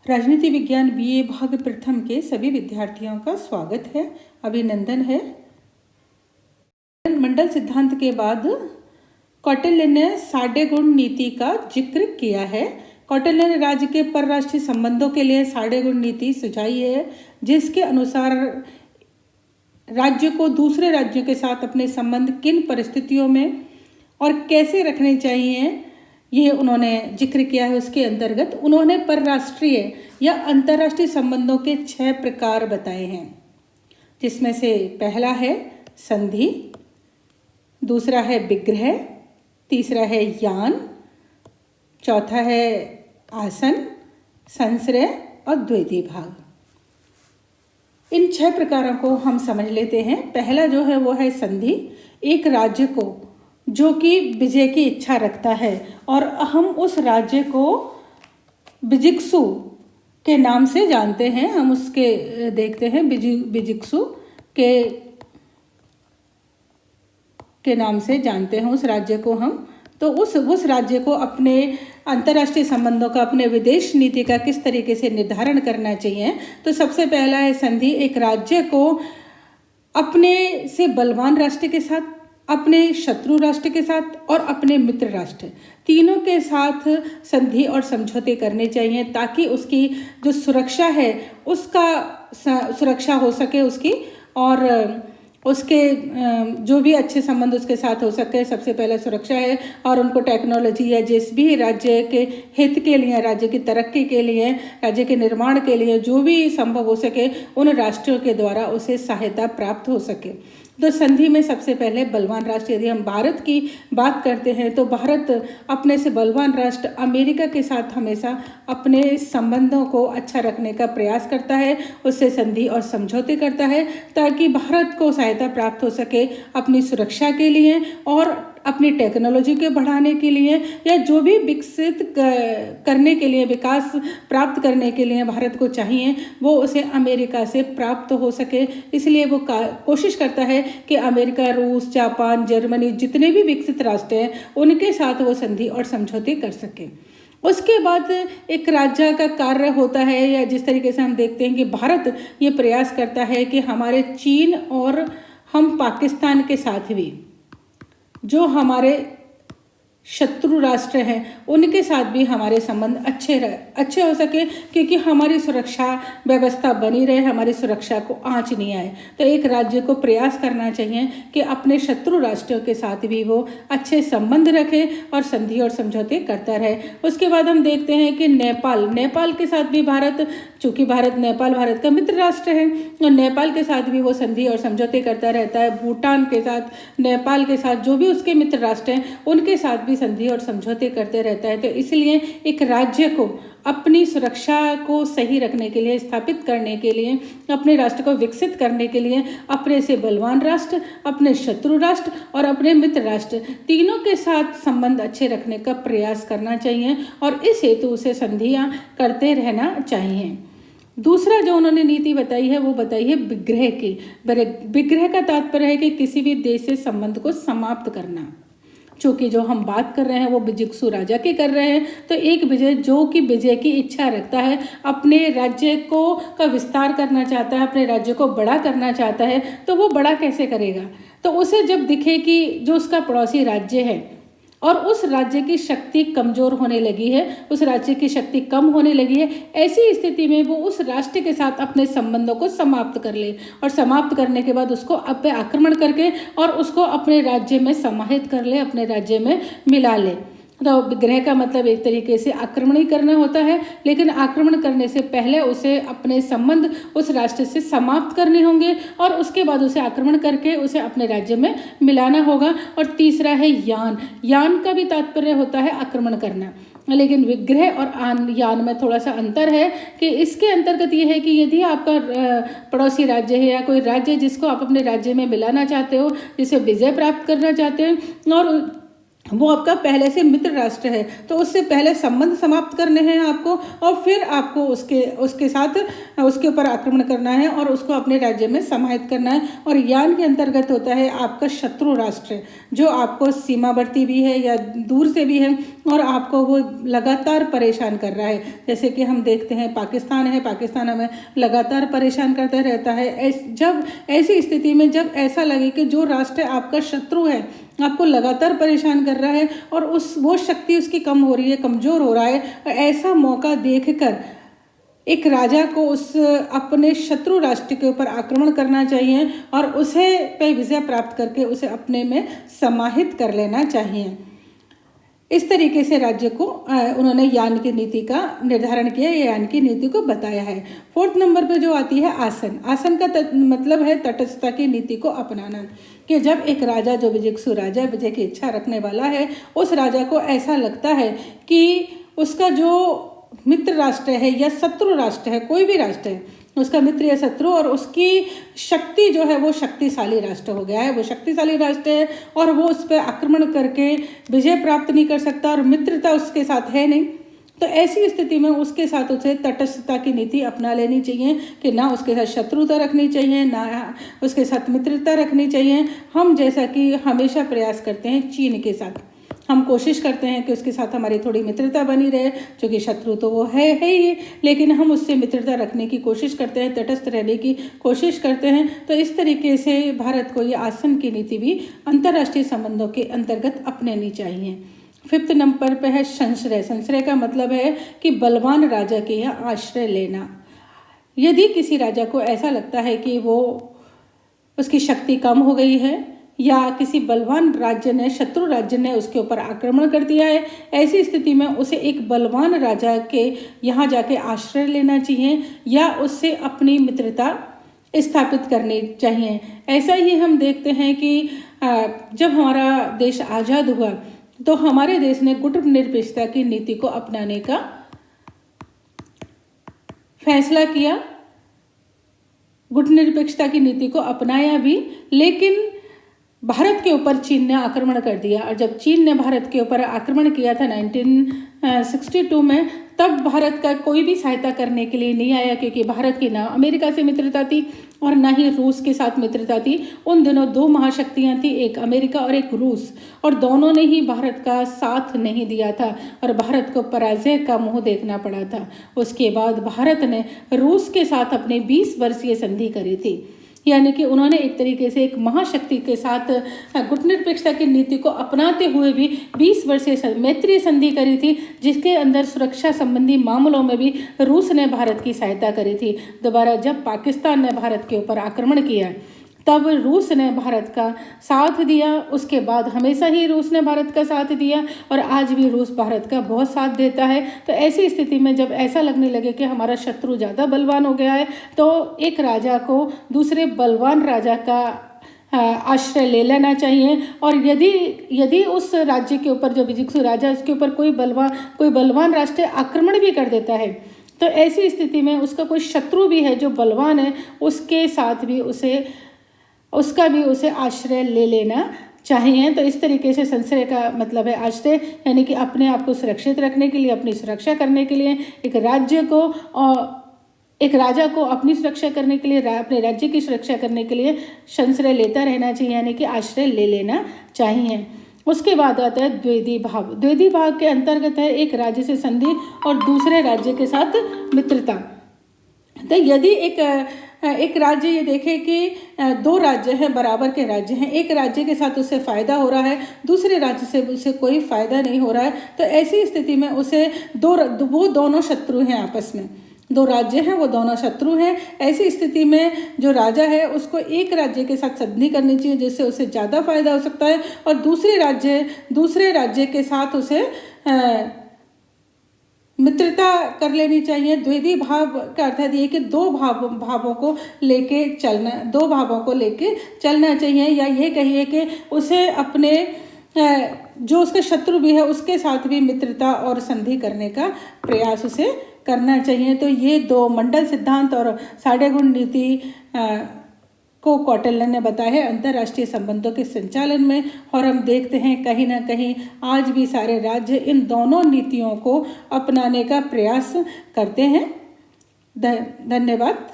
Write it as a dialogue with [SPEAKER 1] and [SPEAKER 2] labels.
[SPEAKER 1] राजनीति विज्ञान बीए भाग प्रथम के सभी विद्यार्थियों का स्वागत है, अभिनंदन है। मंडल सिद्धांत के बाद कौटिल्य ने साढ़े गुण नीति का जिक्र किया है। कौटिल्य ने राज्य के परराष्ट्रीय संबंधों के लिए साढ़े गुण नीति सुझाई है, जिसके अनुसार राज्य को दूसरे राज्यों के साथ अपने संबंध किन परिस्थितियों में और कैसे रखने चाहिए, ये उन्होंने जिक्र किया है। उसके अंतर्गत उन्होंने परराष्ट्रीय या अंतर्राष्ट्रीय संबंधों के 6 प्रकार बताए हैं, जिसमें से पहला है संधि, दूसरा है विग्रह, तीसरा है यान, चौथा है आसन, संश्रय और द्वैती भाग। इन 6 प्रकारों को हम समझ लेते हैं। पहला जो है वो है संधि। एक राज्य को जो कि विजय की इच्छा रखता है और हम उस राज्य को बिजिक्सु के नाम से जानते हैं, हम उसके देखते हैं बिजिक्सु के नाम से जानते हैं उस राज्य को हम। तो उस राज्य को अपने अंतर्राष्ट्रीय संबंधों का, अपने विदेश नीति का किस तरीके से निर्धारण करना चाहिए। तो सबसे पहला है संधि। एक राज्य को अपने से बलवान राष्ट्र के साथ, अपने शत्रु राष्ट्र के साथ और अपने मित्र राष्ट्र तीनों के साथ संधि और समझौते करने चाहिए, ताकि उसकी जो सुरक्षा है उसका सुरक्षा हो सके उसकी, और उसके जो भी अच्छे संबंध उसके साथ हो सके। सबसे पहला सुरक्षा है, और उनको टेक्नोलॉजी या जिस भी राज्य के हित के लिए, राज्य की तरक्की के लिए, राज्य के निर्माण के लिए जो भी संभव हो सके, उन राष्ट्रों के द्वारा उसे सहायता प्राप्त हो सके। तो संधि में सबसे पहले बलवान राष्ट्र, यदि हम भारत की बात करते हैं तो भारत अपने से बलवान राष्ट्र अमेरिका के साथ हमेशा अपने संबंधों को अच्छा रखने का प्रयास करता है, उससे संधि और समझौते करता है, ताकि भारत को सहायता प्राप्त हो सके अपनी सुरक्षा के लिए और अपनी टेक्नोलॉजी के बढ़ाने के लिए, या जो भी विकसित करने के लिए, विकास प्राप्त करने के लिए भारत को चाहिए, वो उसे अमेरिका से प्राप्त हो सके। इसलिए वो कोशिश करता है कि अमेरिका, रूस, जापान, जर्मनी, जितने भी विकसित राष्ट्र हैं उनके साथ वो संधि और समझौते कर सके। उसके बाद एक राज्य का कार्य होता है, या जिस तरीके से हम देखते हैं कि भारत ये प्रयास करता है कि हमारे चीन और हम पाकिस्तान के साथ भी, जो हमारे शत्रु राष्ट्र हैं, उनके साथ भी हमारे संबंध अच्छे हो सके, क्योंकि हमारी सुरक्षा व्यवस्था बनी रहे, हमारी सुरक्षा को आंच नहीं आए। तो एक राज्य को प्रयास करना चाहिए कि अपने शत्रु राष्ट्रों के साथ भी वो अच्छे संबंध रखे और संधि और समझौते करता रहे। उसके बाद हम देखते हैं कि नेपाल के साथ भी भारत, चूँकि नेपाल भारत का मित्र राष्ट्र है, और नेपाल के साथ भी वो संधि और समझौते करता रहता है। भूटान के साथ, नेपाल के साथ, जो भी उसके मित्र राष्ट्र हैं उनके साथ भी संधि और समझौते करते रहता है। तो इसलिए एक राज्य को अपनी सुरक्षा को सही रखने के लिए, स्थापित करने के लिए, अपने राष्ट्र को विकसित करने के लिए अपने से बलवान राष्ट्र, अपने शत्रु राष्ट्र और अपने मित्र राष्ट्र तीनों के साथ संबंध अच्छे रखने का प्रयास करना चाहिए, और इस हेतु उसे संधियां करते रहना चाहिए। दूसरा जो उन्होंने नीति बताई है वो बताई है विग्रह की। विग्रह का तात्पर्य है कि किसी भी देश से संबंध को समाप्त करना। चूँकि जो हम बात कर रहे हैं वो बिजिक्सु राजा की कर रहे हैं, तो एक विजय जो कि विजय की इच्छा रखता है, अपने राज्य का विस्तार करना चाहता है, अपने राज्य को बड़ा करना चाहता है, तो वो बड़ा कैसे करेगा? तो उसे जब दिखे कि जो उसका पड़ोसी राज्य है और उस राज्य की शक्ति कमज़ोर होने लगी है, उस राज्य की शक्ति कम होने लगी है, ऐसी स्थिति में वो उस राष्ट्र के साथ अपने संबंधों को समाप्त कर ले, और समाप्त करने के बाद उसको पे आक्रमण करके और उसको अपने राज्य में समाहित कर ले, अपने राज्य में मिला ले। तो विग्रह का मतलब एक तरीके से आक्रमण ही करना होता है, लेकिन आक्रमण करने से पहले उसे अपने संबंध उस राष्ट्र से समाप्त करने होंगे, और उसके बाद उसे आक्रमण करके उसे अपने राज्य में मिलाना होगा। और तीसरा है यान का भी तात्पर्य होता है आक्रमण करना, लेकिन विग्रह और यान में थोड़ा सा अंतर है कि इसके अंतर्गत ये है कि यदि आपका पड़ोसी राज्य है या कोई राज्य जिसको आप अपने राज्य में मिलाना चाहते हो, जिसे विजय प्राप्त करना चाहते हो, और वो आपका पहले से मित्र राष्ट्र है, तो उससे पहले संबंध समाप्त करने हैं आपको, और फिर आपको उसके साथ उसके ऊपर आक्रमण करना है और उसको अपने राज्य में समाहित करना है। और यान के अंतर्गत होता है आपका शत्रु राष्ट्र, जो आपको सीमावर्ती भी है या दूर से भी है और आपको वो लगातार परेशान कर रहा है। जैसे कि हम देखते हैं पाकिस्तान है, पाकिस्तान हमें लगातार परेशान करता रहता है। जब ऐसी स्थिति में जब ऐसा लगे कि जो राष्ट्र आपका शत्रु है आपको लगातार परेशान कर रहा है और वो शक्ति उसकी कम हो रही है, कमज़ोर हो रहा है, ऐसा मौका देखकर एक राजा को उस अपने शत्रु राष्ट्र के ऊपर आक्रमण करना चाहिए और उसे पे विजय प्राप्त करके उसे अपने में समाहित कर लेना चाहिए। इस तरीके से राज्य को उन्होंने यान की नीति का निर्धारण किया, यान की नीति को बताया है। 4th नंबर पे जो आती है आसन। आसन का मतलब है तटस्थता की नीति को अपनाना, कि जब एक राजा जो विजिगीषु राजा, विजय की इच्छा रखने वाला है, उस राजा को ऐसा लगता है कि उसका जो मित्र राष्ट्र है या शत्रु राष्ट्र है, कोई भी राष्ट्र है, उसका मित्र या शत्रु, और उसकी शक्ति जो है वो शक्तिशाली राष्ट्र हो गया है, वो शक्तिशाली राष्ट्र है और वो उस पर आक्रमण करके विजय प्राप्त नहीं कर सकता और मित्रता उसके साथ है नहीं, तो ऐसी स्थिति में उसके साथ उसे तटस्थता की नीति अपना लेनी चाहिए कि ना उसके साथ शत्रुता रखनी चाहिए, ना उसके साथ मित्रता रखनी चाहिए। हम जैसा कि हमेशा प्रयास करते हैं चीन के साथ, हम कोशिश करते हैं कि उसके साथ हमारी थोड़ी मित्रता बनी रहे, क्योंकि शत्रु तो वो है ही, लेकिन हम उससे मित्रता रखने की कोशिश करते हैं, तटस्थ रहने की कोशिश करते हैं। तो इस तरीके से भारत को ये आसन की नीति भी अंतर्राष्ट्रीय संबंधों के अंतर्गत अपनानी चाहिए। 5th नंबर पे है संश्रय। संश्रय का मतलब है कि बलवान राजा के यहाँ आश्रय लेना। यदि किसी राजा को ऐसा लगता है कि वो उसकी शक्ति कम हो गई है या किसी बलवान राज्य ने, शत्रु राज्य ने उसके ऊपर आक्रमण कर दिया है, ऐसी स्थिति में उसे एक बलवान राजा के यहाँ जाके आश्रय लेना चाहिए या उससे अपनी मित्रता स्थापित करनी चाहिए। ऐसा ही हम देखते हैं कि जब हमारा देश आज़ाद हुआ तो हमारे देश ने गुटनिरपेक्षता की नीति को अपनाने का फैसला किया, गुटनिरपेक्षता की नीति को अपनाया भी, लेकिन भारत के ऊपर चीन ने आक्रमण कर दिया। और जब चीन ने भारत के ऊपर आक्रमण किया था 1962 में, तब भारत का कोई भी सहायता करने के लिए नहीं आया, क्योंकि भारत की ना अमेरिका से मित्रता थी और ना ही रूस के साथ मित्रता थी। उन दिनों 2 महाशक्तियां थी, एक अमेरिका और एक रूस, और दोनों ने ही भारत का साथ नहीं दिया था और भारत को पराजय का मुंह देखना पड़ा था। उसके बाद भारत ने रूस के साथ अपने 20 वर्षीय संधि करी थी, यानी कि उन्होंने एक तरीके से एक महाशक्ति के साथ गुटनिरपेक्षता की नीति को अपनाते हुए भी 20 वर्षीय मैत्री संधि करी थी, जिसके अंदर सुरक्षा संबंधी मामलों में भी रूस ने भारत की सहायता करी थी। दोबारा जब पाकिस्तान ने भारत के ऊपर आक्रमण किया तब रूस ने भारत का साथ दिया, उसके बाद हमेशा ही रूस ने भारत का साथ दिया और आज भी रूस भारत का बहुत साथ देता है। तो ऐसी स्थिति में जब ऐसा लगने लगे कि हमारा शत्रु ज़्यादा बलवान हो गया है, तो एक राजा को दूसरे बलवान राजा का आश्रय ले लेना चाहिए। और यदि उस राज्य के ऊपर, जो विजिगीषु राजा, उसके ऊपर कोई बलवान राष्ट्र आक्रमण भी कर देता है, तो ऐसी स्थिति में उसका कोई शत्रु भी है जो बलवान है, उसके साथ भी उसे आश्रय ले लेना चाहिए। तो इस तरीके से संश्रय का मतलब है आश्रय, यानी कि अपने आप को सुरक्षित रखने के लिए, अपनी सुरक्षा करने के लिए, एक राजा को अपनी सुरक्षा करने के लिए, अपने राज्य की सुरक्षा करने के लिए संश्रय लेता रहना चाहिए, यानी कि आश्रय ले लेना चाहिए। उसके बाद आता है द्विधि भाव। द्विधि भाव के अंतर्गत है एक राज्य से संधि और दूसरे राज्य के साथ मित्रता। तो यदि एक राज्य ये देखे कि 2 राज्य हैं, बराबर के राज्य हैं, एक राज्य के साथ उसे फ़ायदा हो रहा है, दूसरे राज्य से उसे कोई फ़ायदा नहीं हो रहा है, तो ऐसी स्थिति में उसे वो दोनों शत्रु हैं, आपस में 2 राज्य हैं, वो दोनों शत्रु हैं। ऐसी स्थिति में जो राजा है उसको एक राज्य के साथ संधि करनी चाहिए जिससे उसे ज़्यादा फायदा हो सकता है, और दूसरे राज्य के साथ उसे मित्रता कर लेनी चाहिए। द्विधि भाव का अर्थ ये कि 2 भावों को लेके चलना चाहिए, या ये कहिए कि उसे अपने जो उसका शत्रु भी है उसके साथ भी मित्रता और संधि करने का प्रयास उसे करना चाहिए। तो ये 2 मंडल सिद्धांत और 6.5 गुण नीति को कौटिल्य ने बताया है अंतर्राष्ट्रीय संबंधों के संचालन में। और हम देखते हैं कहीं ना कहीं आज भी सारे राज्य इन दोनों नीतियों को अपनाने का प्रयास करते हैं। धन्यवाद।